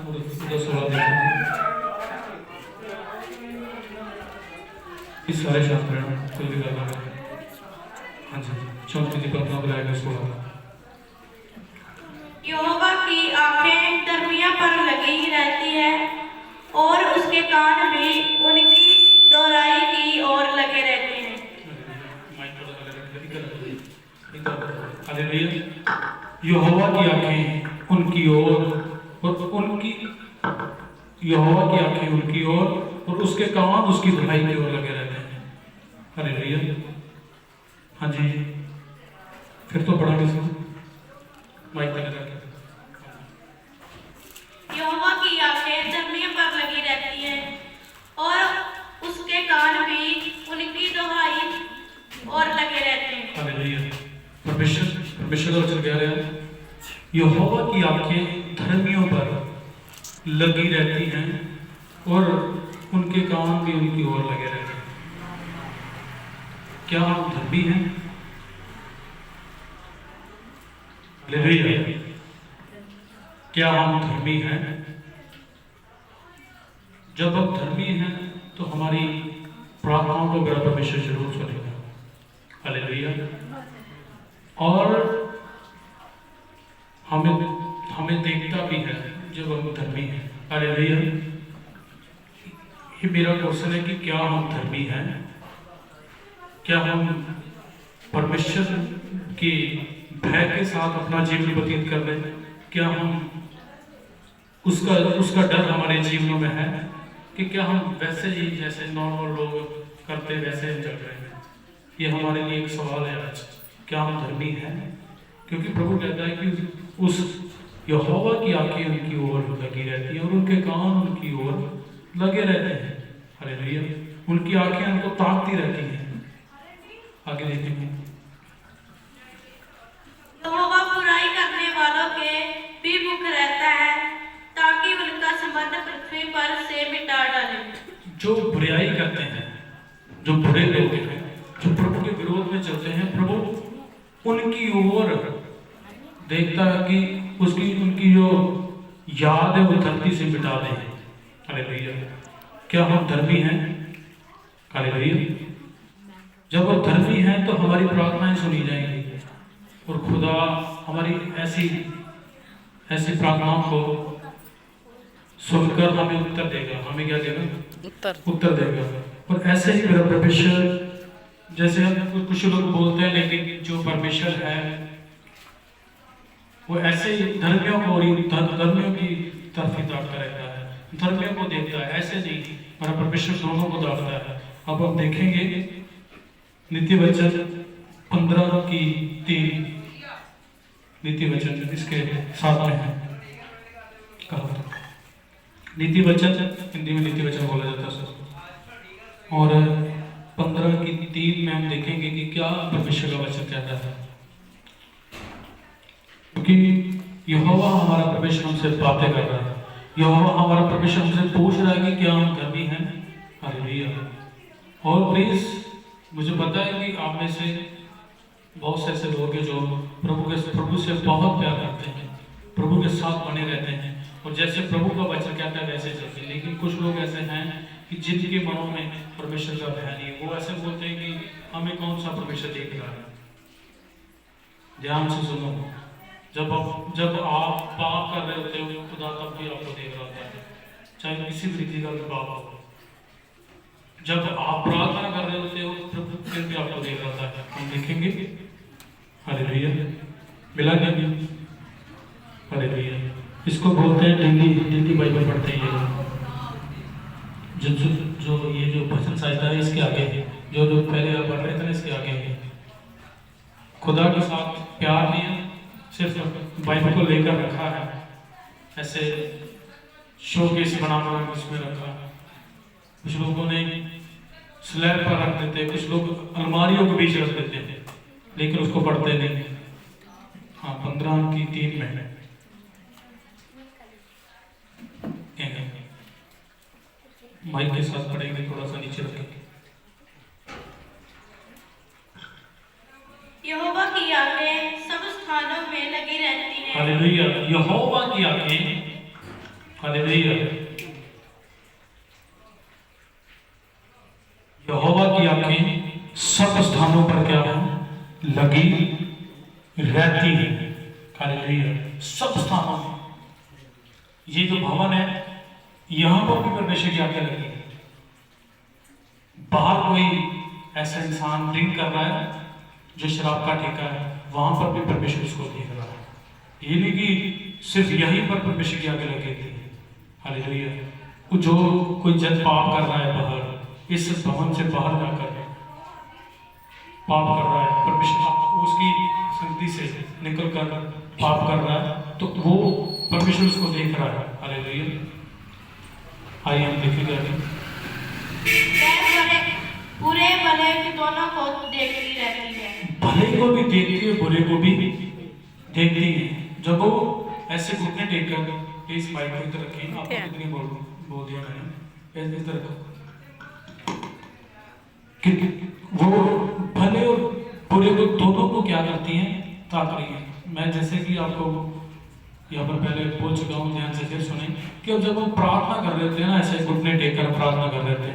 उधर 16 देखेंगे। इस सारे शास्त्र कोई भी करना है। हाँ जी, 34 जी प्रार्थना बुलाएगा 16। यहोवा की आंखें धर्मियों पर लगी ही रहती है और उसके कान भी उनकी दोहराई की ओर लगे रहते हैं। यहोवा की आंखें उनकी ओर और उनकी यहोवा की आंखें उनकी ओर और उसके कान उसकी दोहराई की ओर लगे रहते हैं। हालेलुया। हाँ जी, फिर तो पढ़ा किसी माइक पे लगा। यहोवा की आंखें धर्मियों पर लगी रहती है और उसके कान भी उनकी दोहाई और लगे रहते हैं। हालेलुया। परमेश्वर का वचन कह रहा है, यहोवा की आंखें धर्मियों पर लगी रहती हैं और उनके कान भी उनकी ओर लगे रहते हैं। क्या हम धर्मी हैं? हालेलुया। क्या हम धर्मी हैं? जब हम धर्मी हैं तो हमारी प्रार्थनाओं को बड़ा परमेश्वर जरूर सुनेगा। हालेलुया। और हमें देखता भी है जब हम धर्मी हैं। हालेलुया। ये मेरा क्वेश्चन है कि क्या हम धर्मी हैं? क्या हम परमेश्वर के भय के साथ अपना जीवन व्यतीत कर रहे हैं? क्या हम उसका डर हमारे जीवनों में है कि क्या हम वैसे ही जैसे नॉर्मल लोग करते वैसे ही चल रहे हैं? ये हमारे लिए एक सवाल है आज। क्या हम धर्मी हैं? क्योंकि प्रभु कहता है कि उस यहोवा की आंखें उनकी ओर लगी रहती हैं और उनके कान उनकी ओर लगे रहते हैं। हालेलुया। उनकी आंखें उनको ताकती रहती हैं। आगे देखेंगे। यहोवा बुराई करने वालों के विमुख रहता है ताकि उनका संबंध पृथ्वी पर से मिटा डाले। जो बुराई करते हैं, जो बुरे लोग हैं, जो प्रभु के विरोध में चलते हैं, प्रभु उनकी ओर देखता है कि उनकी जो याद है वो धरती से मिटा दे। हालेलुया। क्या हम धर्मी हैं? हालेलुया। जब हम धर्मी हैं तो हमारी प्रार्थनाएं सुनी जाएंगी और खुदा हमारी ऐसी प्रार्थनाओं को सुनकर हमें उत्तर देगा। हमें क्या देगा? उत्तर देगा। और ऐसे ही मेरा परमेश्वर, जैसे हम कुछ लोग बोलते हैं लेकिन जो परमेश्वर है वो ऐसे ही धर्मियों की तरफ ही ताकता रहता है, धर्मियों को देखता है। ऐसे नहीं, मेरा परमेश्वर दोनों को ताकता है। अब हम देखेंगे नीति वचन 15:3। नीति वचन इसके साथ में है। कहा नीति वचन, हिंदी में नीति वचन बोला जाता है। और 15:3 में हम देखेंगे कि क्या परमेश्वर का वचन कहता है। क्योंकि यहोवा हमारा परमेश्वर हमसे बातें कर रहा है। यहोवा हमारा परमेश्वर हमसे पूछ रहा है कि क्या हम धर्मी हैं। हालेलुया। और प्लीज, मुझे पता है कि आप में से बहुत से ऐसे लोग हैं जो प्रभु से बहुत प्यार करते हैं, प्रभु के साथ बने रहते हैं और जैसे प्रभु का वचन कहता है वैसे चलते हैं। लेकिन कुछ लोग ऐसे हैं कि जिनके मनों में परमेश्वर का भय नहीं है। वो ऐसे बोलते हैं कि हमें कौन सा परमेश्वर देख रहा है। ध्यान से सुनो, जब आप पाप कर रहे होते हो खुदा तब भी आपको देख रहा होता है, चाहे किसी भी रीति का भी पाप हो। जब आप प्रार्थना कर रहे होते हो प्रभु फिर भी आपको देख रहा होता है। हम देखेंगे। हालेलुया। मिला नहीं? हालेलुया। इसको बोलते हैं डेली बाइबल पढ़ते हैं। जो ये जो भजन साहित्य है इसके आगे, जो पहले आप पढ़ रहे थे ना इसके आगे खुदा के साथ प्यार नहीं है, सिर्फ बाइबल को लेकर रखा है, ऐसे शोकेस बनाना इसमें रखा है। कुछ लोगों ने स्लैब पर रख देते, कुछ लोग अलमारियों के बीच रख देते हैं, लेकिन उसको पढ़ते नहीं। हाँ, 15:3 में माइक के साथ पढ़ेंगे, थोड़ा सा नीचे रखेंगे। यहोवा की आंखें सब स्थानों में लगी रहती हैं। हालेलुया। यहोवा की आंखें, हालेलुया। यहोवा की आंखें सब स्थानों पर क्या है, लगी रहती है। हालेलुया। सब स्थानों में, ये जो भवन है यहां पर भी परमेश्वर की आंखें लगी है। बाहर कोई ऐसा इंसान ड्रिंक कर रहा है जो शराब का ठेका है, वहां पर भी परमेश्वर उसको देख रहा है। ये नहीं कि सिर्फ यहीं पर परमेश्वर की आंखें लगी थी। हालेलुया। जो कोई जन पाप कर रहा है बाहर, इस भवन से बाहर जाकर पाप कर रहा है, परमेश्वर उसकी संगति से निकल कर पाप कर रहा है, तो वो परमेश्वर उसको देख रहा है। हालेलुया। आइए हम देखेंगे आगे। बुरे भले की दोनों को देखती रहती है। भले को भी देखती है, बुरे को भी देखती है। जब वो ऐसे घुटने टेक कर, प्लीज माइक को इधर रखिए, आपको कितनी बोल दिया मैंने, इधर रखो। कि वो भले और बुरे को दोनों को क्या करती हैं, ताक रही हैं। मैं जैसे कि आपको यहाँ पर पहले बोल चुका हूँ, ध्यान से फिर सुने कि अब जब हम प्रार्थना कर रहे थे ना, ऐसे घुटने टेक कर प्रार्थना कर रहे थे,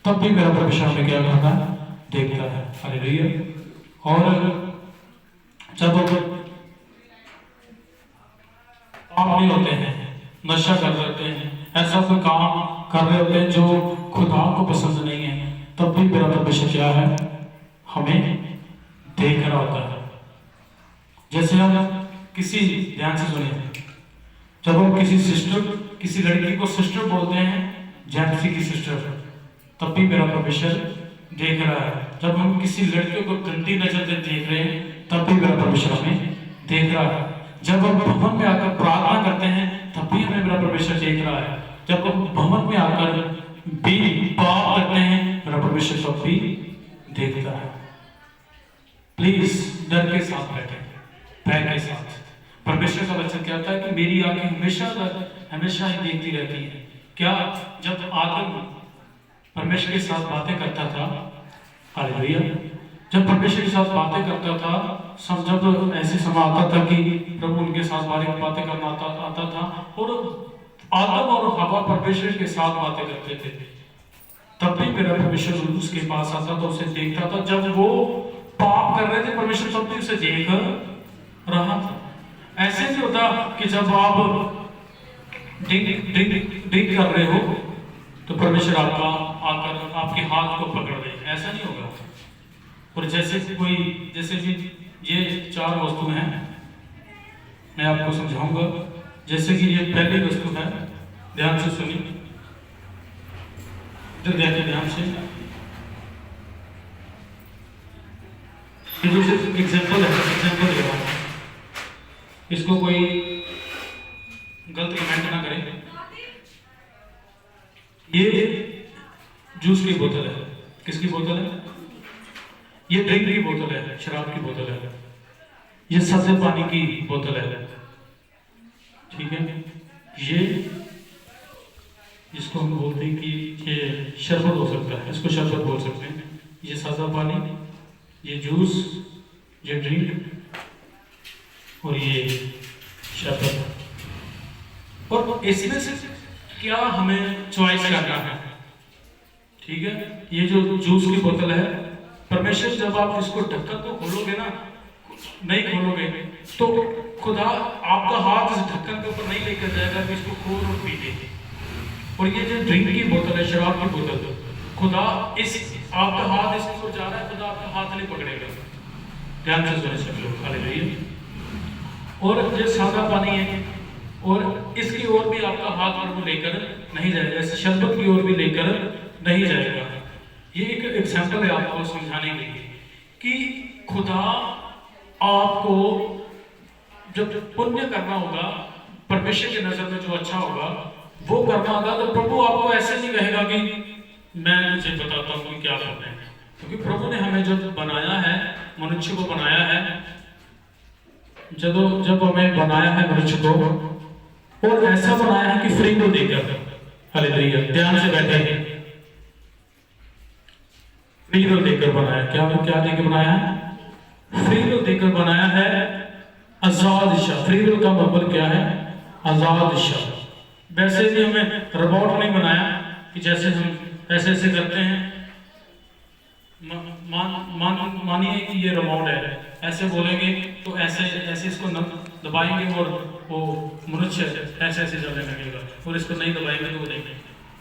तब भी मेरा परमेश्वर में क्या करता है, देखता है। हालेलुया। और जब आप नहीं होते हैं, नशा कर रहे होते हैं, ऐसा कोई काम कर रहे होते हैं जो खुदा को पसंद नहीं है, तब भी मेरा परमेश्वर क्या है, हमें देख रहा होता है। जैसे हम किसी, ध्यान से सुनिए, जब हम किसी सिस्टर, किसी लड़की को सिस्टर बोलते हैं, जेम्सी की सिस्टर, तब भी मेरा परमेश्वर देख रहा है। जब हम किसी लड़के को गंदी नजर से देख रहे हैं, तब भी मेरा परमेश्वर हमें देख रहा है। जब हम भवन में आकर प्रार्थना करते हैं, तब भी हमें मेरा परमेश्वर देख रहा है। जब हम भवन में आकर भी पाप करते हैं, मेरा परमेश्वर तब भी देखता है। प्लीज डर के साथ बैठे, भय के साथ। परमेश्वर का वचन कहता है कि मेरी आंखें हमेशा ही देखती रहती हैं। क्या जब आदम परमेश्वर के साथ बातें करता था, हालेलुया, जब परमेश्वर के साथ बातें करता था, सब जब ऐसे समय आता था कि प्रभु उनके साथ बातें करना आता था, और आदम और हवा परमेश्वर के साथ बातें करते थे, तब भी मेरा परमेश्वर उसके पास आता था, उसे देखता था। जब वो पाप कर रहे थे, परमेश्वर तब भी उसे देख रहा था। ऐसे नहीं होता कि जब आप ड्रिंक कर रहे हो तो परमेश्वर आपका आकर आपके हाथ को पकड़ ले, ऐसा नहीं होगा। और जैसे भी ये चार वस्तु हैं, मैं आपको समझाऊंगा। जैसे कि ये पहली वस्तु है, ध्यान से सुनिए, इधर देखिए ध्यान से। एग्जाम्पल दे रहा हूं, इसको कोई गलत कमेंट ना करें। ये जूस की बोतल है, किसकी बोतल है? ये ड्रिंक की बोतल है, शराब की बोतल है। ये सादे पानी की बोतल है, ठीक है। ये जिसको हम बोलते हैं कि ये शरबत हो सकता है, इसको शरबत बोल सकते हैं। ये सादा पानी, ये जूस, ये ड्रिंक, और ये शरबत। और इसमें से क्या हमें चॉइस करना है, ठीक है। ये जो जूस की बोतल है, परमेश्वर जब आप इसको ढक्कन को खोलोगे ना, नहीं खोलोगे तो खुदा आपका हाथ इस ढक्कन के ऊपर नहीं लेकर जाएगा कि इसको खोल और पी ले। और ये जो ड्रिंक की बोतल है, शराब की बोतल, खुदा इस आपका हाथ इसके ऊपर जा रहा है, खुदा आपका हाथ नहीं पकड़ेगा। ध्यान से सुने सब लोग, हालेलुया। और ये सादा पानी है, और इसकी ओर भी आपका हाथ प्रभु लेकर नहीं जाएगा, इस शरबत की ओर भी लेकर नहीं जाएगा। ये एक एग्जाम्पल है आपको समझाने के लिए कि खुदा आपको जब पुण्य करना होगा, परमेश्वर की नजर में जो अच्छा होगा वो करना होगा, तो प्रभु आपको ऐसे नहीं कहेगा कि मैं तुझे बताता हूँ कि क्या करना है। क्योंकि प्रभु ने हमें जब बनाया है, मनुष्य को बनाया है, जब हमें बनाया है मनुष्य को, और ऐसा बनाया है कि फ्री को देकर, हालेलुया, ध्यान से बैठे, फ्री को देकर बनाया। क्या देकर बनाया है? फ्री को देकर बनाया है, आजाद इच्छा। फ्री विल का मतलब क्या है? आजाद इच्छा। वैसे भी हमें रोबोट नहीं बनाया कि जैसे हम ऐसे ऐसे करते हैं। मानिए कि ये रिमोट है, ऐसे बोलेंगे तो ऐसे ऐसे इसको दबाएंगे और वो मनुष्य ऐसे ऐसे चलने लगेगा, और इसको नहीं दबाएंगे तो वो नहीं।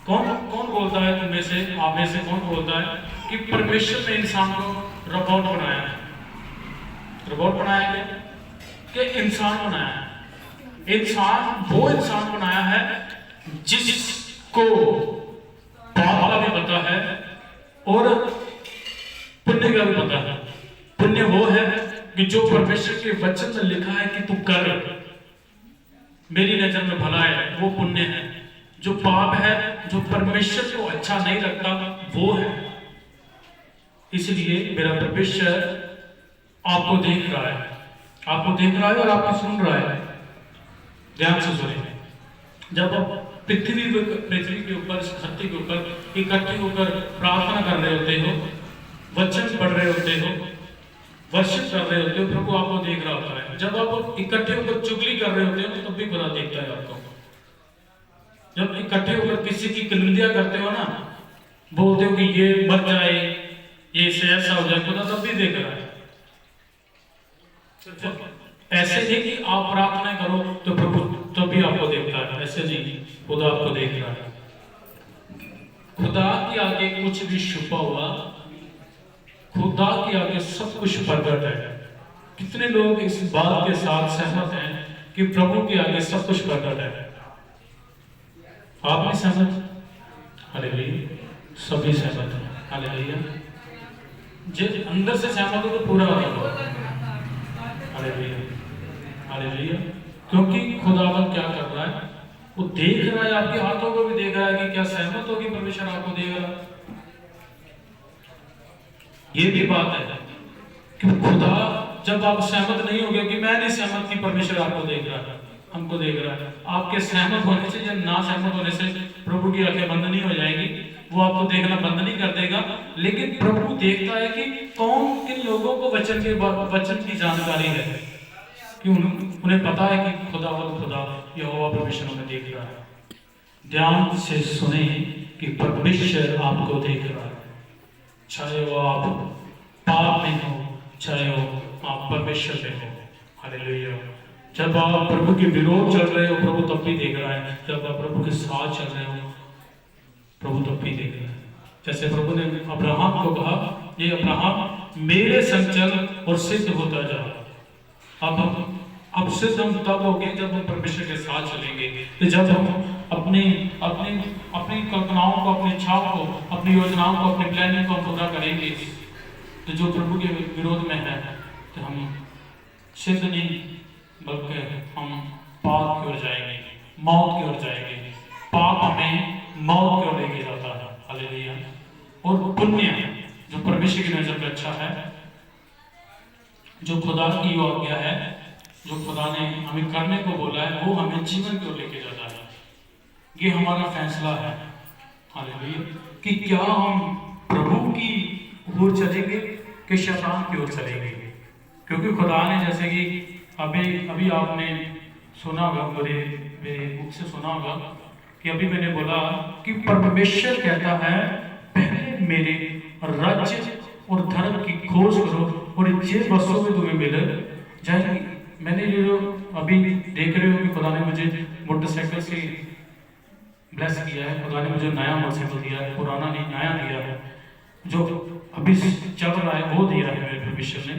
कौन कौन बोलता है तुम में से, आप में से कौन बोलता है कि परमेश्वर ने इंसान को रोबोट बनाया है? रोबोट बनाया क्या कि इंसान बनाया है? इंसान वो इंसान बनाया है जिसको पाप का भी पता है और पुण्य का भी पता है। पुण्य वो है कि जो परमेश्वर के वचन में लिखा है कि तू कर, मेरी नजर में भला है, वो पुण्य है। जो पाप है, जो परमेश्वर को अच्छा नहीं लगता, वो है। इसलिए मेरा परमेश्वर आपको देख रहा है, आपको देख रहा है और आपको सुन रहा है। ध्यान से सुनिए। जब आप पृथ्वी के ऊपर, धरती के ऊपर इकट्ठे होकर प्रार्थना कर रहे होते हो, वचन पढ़ रहे होते हो, वर्शिप कर रहे होते हो, प्रभु आपको देख रहा होता है। जब आप इकट्ठे होकर चुगली कर रहे होते हो तब भी खुदा देखता है आपको। जब इकट्ठे होकर किसी की निंदा करते हो ना, बोलते हो कि ये मर जाए, ये से ऐसा हो जाए, खुदा तब भी देख रहा है। ऐसे नहीं कि आप प्रार्थना करो तो प्रभु तब भी आपको देखता है, ऐसे नहीं, खुदा आपको देख रहा है। खुदा के आगे कुछ भी छुपा हुआ, खुदा के आगे सब कुछ प्रकट है। कितने लोग इस बात के साथ सहमत हैं कि प्रभु के आगे सब कुछ प्रकट है? आप नहीं सहमत? हालेलुया, सभी सहमत हैं। हालेलुया, जिस अंदर से सहमत हो तो पूरा हो। हालेलुया, हालेलुया, क्योंकि खुदावन क्या कर रहा है? वो देख रहा है, आपके हाथों को भी देख रहा है कि क्या सहमत होगी परमेश्वर आपको देख रहा है। ये भी बात है कि खुदा, जब आप सहमत नहीं होगे कि मैं नहीं सहमत कि परमेश्वर आपको देख रहा है, हमको देख रहा है, आपके सहमत होने से या ना सहमत होने से प्रभु की आंखें बंद नहीं हो जाएगी, वो आपको देखना बंद नहीं कर देगा। लेकिन प्रभु देखता है कि कौन किन लोगों को वचन की जानकारी है, कि उन्हें पता है कि खुदा यहोवा परमेश्वर उन्हें देख रहा है। ध्यान से सुने कि परमेश्वर आपको देख रहा है, चाहे वो आप पाप में हो, चाहे वो आप परमेश्वर में हो। हालेलुया, जब आप प्रभु के विरोध चल रहे हो, प्रभु तब भी देख रहा है। जब आप प्रभु के साथ चल रहे हो, प्रभु तब भी देख रहा है। जैसे प्रभु ने अब्राहम को कहा, ये अब्राहम मेरे संग चल और सिद्ध होता जा। अब सिद्ध हम तब होंगे जब हम परमेश्वर के साथ चलेंगे। तो जब हम अपनी अपनी अपनी कल्पनाओं को, अपनी इच्छाओं को, अपनी योजनाओं को, अपनी प्लानिंग को पूरा करेंगे, तो जो प्रभु के विरोध में है, तो हम सिद्ध नहीं बल्कि हम पाप की ओर जाएंगे, मौत की ओर जाएंगे। पाप हमें मौत की ओर लेके जाता है। हालेलुया, और पुण्य जो परमेश्वर की नजर में अच्छा है, जो खुदा की आज्ञा है, जो खुदा ने हमें करने को बोला है, वो हमें जीवन की ओर लेके जाता है। ये हमारा फैसला है। हालेलुया, कि क्या हम प्रभु की ओर चलेंगे कि शैतान की ओर चलेंगे। क्योंकि खुदा ने, जैसे कि अभी आपने सुना होगा, मेरे मुख से सुना होगा कि अभी मैंने बोला कि परमेश्वर कहता है पहले मेरे राज्य और धर्म की खोज करो और ये वस्तु में तुम्हें मिल जाएगी। मैंने ये जो अभी देख रहे हो कि खुदा ने मुझे मोटरसाइकिल से ब्लेस किया है, खुदा ने मुझे नया मोटरसाइकिल दिया है, पुराना नहीं नया दिया है, जो अभी चल रहा है वो दिया है मेरे परमेश्वर ने।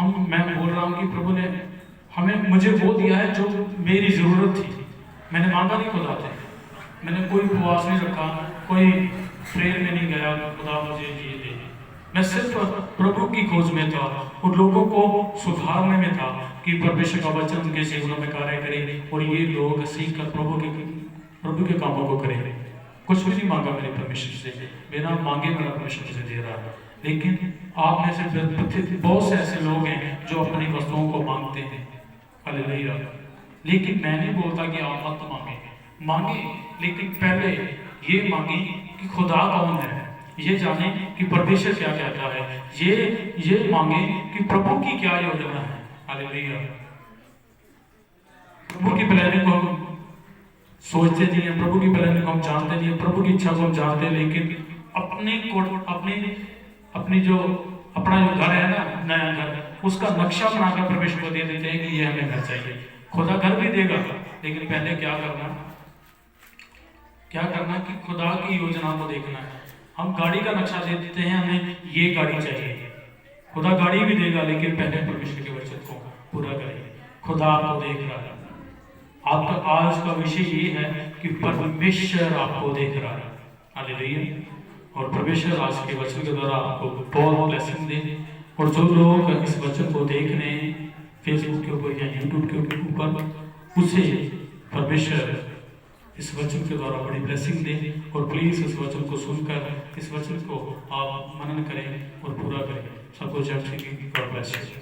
मैं बोल रहा हूँ कि प्रभु ने मुझे वो दिया है जो मेरी जरूरत थी। मैंने मांगा नहीं खुदा से, मैंने कोई उपवास नहीं रखा, कोई प्रेयर में नहीं गया खुदा मुझे ये दे। मैं सिर्फ प्रभु की खोज में था और लोगों को सुधारने में था कि परमेश्वर का वचन उनके जीवनों में कार्य करे और ये लोग सीख कर प्रभु के कामों को करें। कुछ भी नहीं मांगा मेरे परमेश्वर से, बिना मांगे मेरा परमेश्वर मुझे दे रहा है। लेकिन आप में से बहुत से ऐसे लोग हैं जो अपनी वस्तुओं को मांगते हैं। हालेलुया, लेकिन मैं नहीं बोलता कि आप मत मांगे, लेकिन पहले ये मांगे कि खुदा कौन है, ये जाने कि परमेश्वर क्या कहता है, ये मांगे कि प्रभु की क्या योजना है। हालेलुया, प्रभु की प्लानिंग को सोचते नहीं है, प्रभु की प्लान को हम जानते नहीं है, प्रभु की इच्छा को हम जानते हैं, लेकिन अपनी जो अपना जो घर है ना, नया घर, उसका नक्शा बनाकर परमेश्वर को दे देते हैं कि ये हमें घर चाहिए। खुदा घर भी देगा, लेकिन पहले क्या करना कि खुदा की योजना को देखना है। हम गाड़ी का नक्शा दे देते हैं, हमें ये गाड़ी चाहिए, खुदा गाड़ी भी देगा, लेकिन पहले परमेश्वर के वचन को पूरा करें। खुदा आपको देख रहा है। आपका आज का विषय ये है कि परमेश्वर आपको देख रहा है। हालेलुया। और परमेश्वर आज के वचन के द्वारा आपको बहुत ब्लेसिंग दे। और जो लोग इस वचन को देख रहे हैं फेसबुक के ऊपर या यूट्यूब के ऊपर, उसे परमेश्वर इस वचन के द्वारा बड़ी ब्लेसिंग दे। और प्लीज इस वचन को सुनकर इस वचन को आप मनन करें और पूरा करें। सबको जय श्री गॉड ब्लेस यू।